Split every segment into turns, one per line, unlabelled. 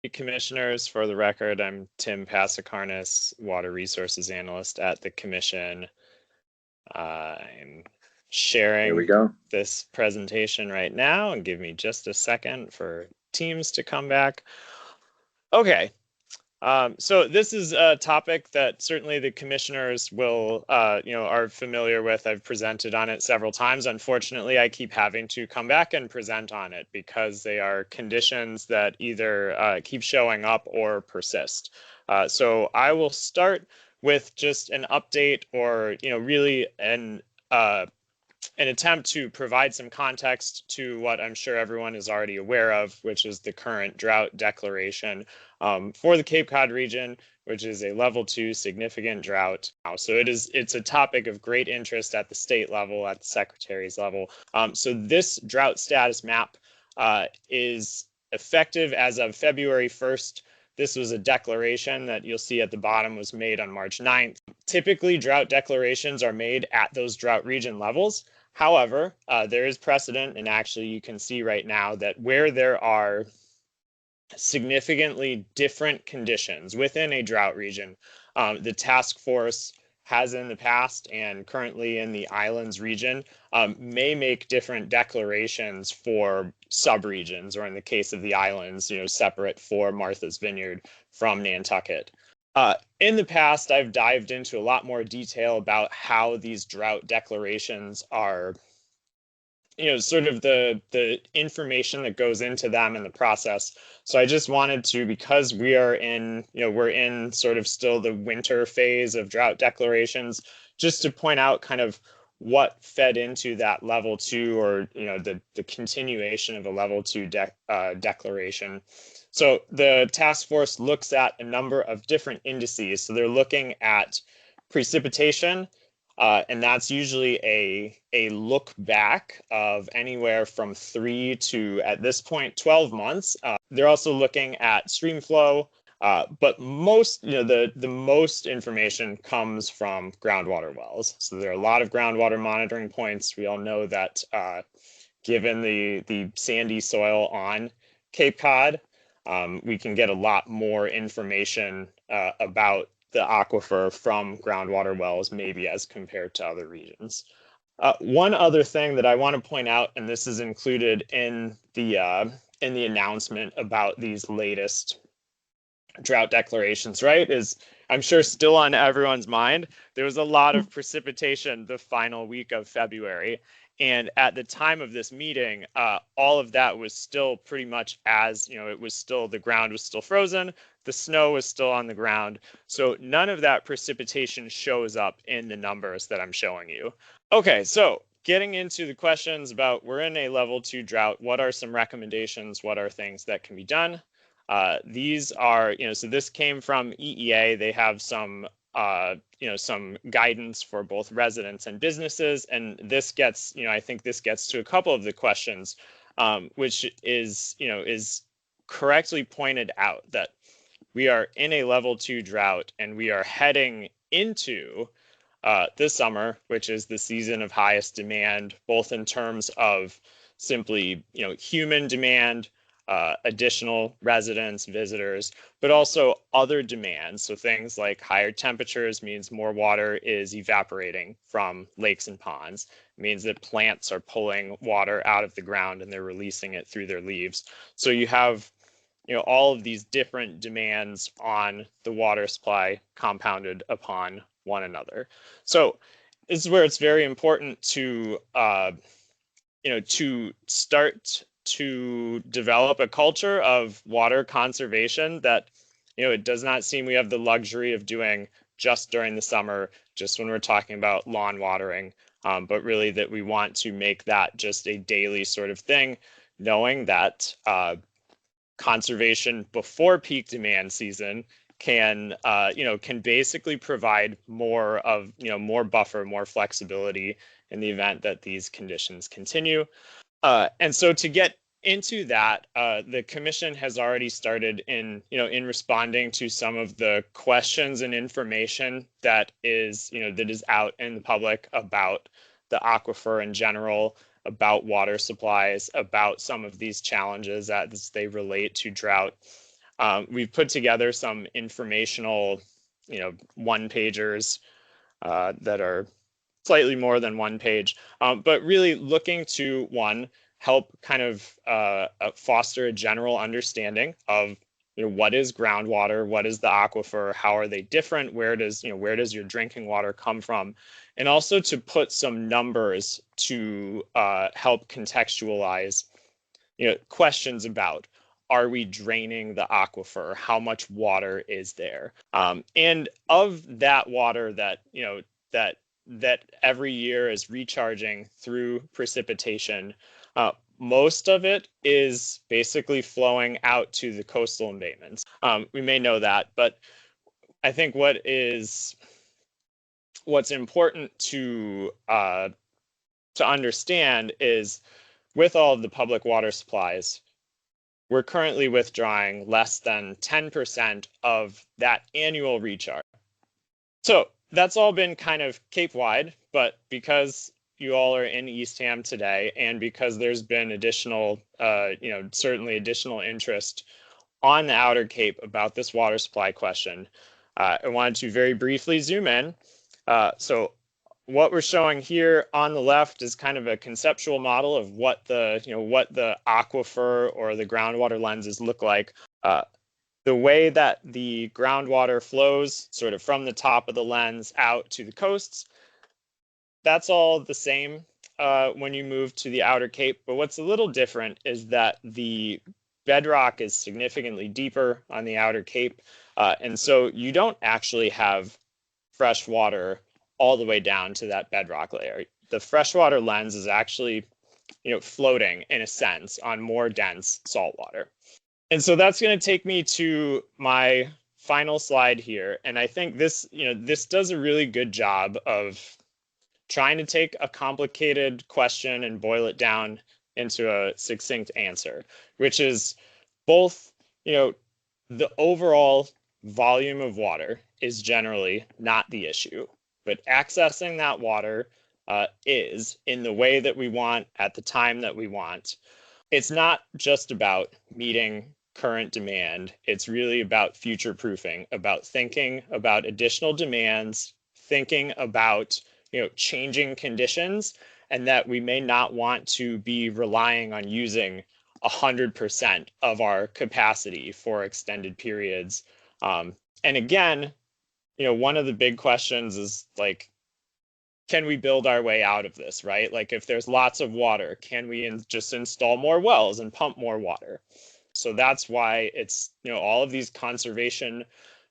Commissioners, for the record, I'm Tim Pasakarnis, Water Resources Analyst at the Commission. I'm sharing this presentation right now, and give me just a second for Teams to come back. Okay. So this is a topic that certainly the commissioners will, are familiar with. I've presented on it several times. Unfortunately, I keep having to come back and present on it because they are conditions that either keep showing up or persist. So I will start with just an update, or really an attempt to provide some context to what I'm sure everyone is already aware of, which is the current drought declaration for the Cape Cod region, which is a level 2 significant drought. So it's a topic of great interest at the state level, at the secretary's level. So this drought status map is effective as of February 1st. This was a declaration that you'll see at the bottom was made on March 9th. Typically, drought declarations are made at those drought region levels. However, there is precedent, and actually you can see right now that where there are significantly different conditions within a drought region, the task force has in the past and currently in the islands region may make different declarations for subregions, or in the case of the islands, separate for Martha's Vineyard from Nantucket. In the past, I've dived into a lot more detail about how these drought declarations are, sort of the information that goes into them in the process. So I just wanted to, because we are in, we're in sort of still the winter phase of drought declarations, just to point out kind of what fed into that level 2, or the continuation of a level 2 declaration. So the task force looks at a number of different indices. So they're looking at precipitation, and that's usually a look back of anywhere from 3 to, at this point, 12 months. They're also looking at streamflow, but most, the most information comes from groundwater wells. So there are a lot of groundwater monitoring points. We all know that given the sandy soil on Cape Cod, we can get a lot more information about the aquifer from groundwater wells, maybe as compared to other regions. One other thing that I want to point out, and this is included in the announcement about these latest drought declarations, right, is I'm sure still on everyone's mind, there was a lot of precipitation the final week of February. And at the time of this meeting, all of that was still pretty much as, it was still, the ground was still frozen, the snow was still on the ground. So none of that precipitation shows up in the numbers that I'm showing you. Okay, so getting into the questions about, we're in a level 2 drought, what are some recommendations? What are things that can be done? These are, so this came from EEA. They have some some guidance for both residents and businesses. And this gets, I think this gets to a couple of the questions, which is, is correctly pointed out that we are in a level 2 drought, and we are heading into this summer, which is the season of highest demand, both in terms of simply, human demand, additional residents, visitors, but also other demands. So things like higher temperatures means more water is evaporating from lakes and ponds. It means that plants are pulling water out of the ground and they're releasing it through their leaves. So you have, all of these different demands on the water supply compounded upon one another. So this is where it's very important to, to start to develop a culture of water conservation that, it does not seem we have the luxury of doing just during the summer, just when we're talking about lawn watering, but really that we want to make that just a daily sort of thing, knowing that conservation before peak demand season can, can basically provide more of, more buffer, more flexibility in the event that these conditions continue. And so to get into that, the commission has already started in responding to some of the questions and information that is, that is out in the public about the aquifer in general, about water supplies, about some of these challenges as they relate to drought. We've put together some informational, one-pagers that are slightly more than one page, but really looking to, one, help kind of foster a general understanding of what is groundwater, what is the aquifer, how are they different, where does your drinking water come from, and also to put some numbers to help contextualize questions about, are we draining the aquifer? How much water is there? And of that water that that every year is recharging through precipitation, most of it is basically flowing out to the coastal embayments. We may know that, but I think what's important to understand is, with all of the public water supplies, we're currently withdrawing less than 10% of that annual recharge. So that's all been kind of Cape-wide, but because you all are in Eastham today, and because there's been additional, certainly additional interest on the Outer Cape about this water supply question, I wanted to very briefly zoom in. So what we're showing here on the left is kind of a conceptual model of what the aquifer or the groundwater lenses look like. The way that the groundwater flows sort of from the top of the lens out to the coasts, that's all the same when you move to the Outer Cape. But what's a little different is that the bedrock is significantly deeper on the Outer Cape. And so you don't actually have fresh water all the way down to that bedrock layer. The freshwater lens is actually, floating in a sense on more dense salt water. And so that's going to take me to my final slide here. And I think this does a really good job of trying to take a complicated question and boil it down into a succinct answer, which is both, the overall volume of water is generally not the issue, but accessing that water is, in the way that we want, at the time that we want. It's not just about meeting current demand. It's really about future proofing, about thinking about additional demands, thinking about changing conditions, and that we may not want to be relying on using 100% of our capacity for extended periods. And again, one of the big questions is, like, can we build our way out of this, right? Like, if there's lots of water, can we just install more wells and pump more water? So that's why it's, all of these conservation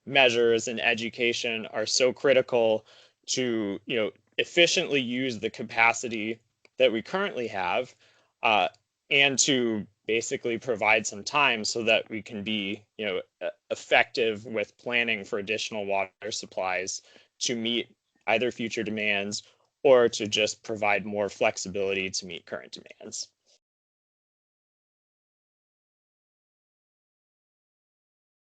measures and education are so critical to, efficiently use the capacity that we currently have, and to basically provide some time so that we can be, effective with planning for additional water supplies to meet either future demands or to just provide more flexibility to meet current demands.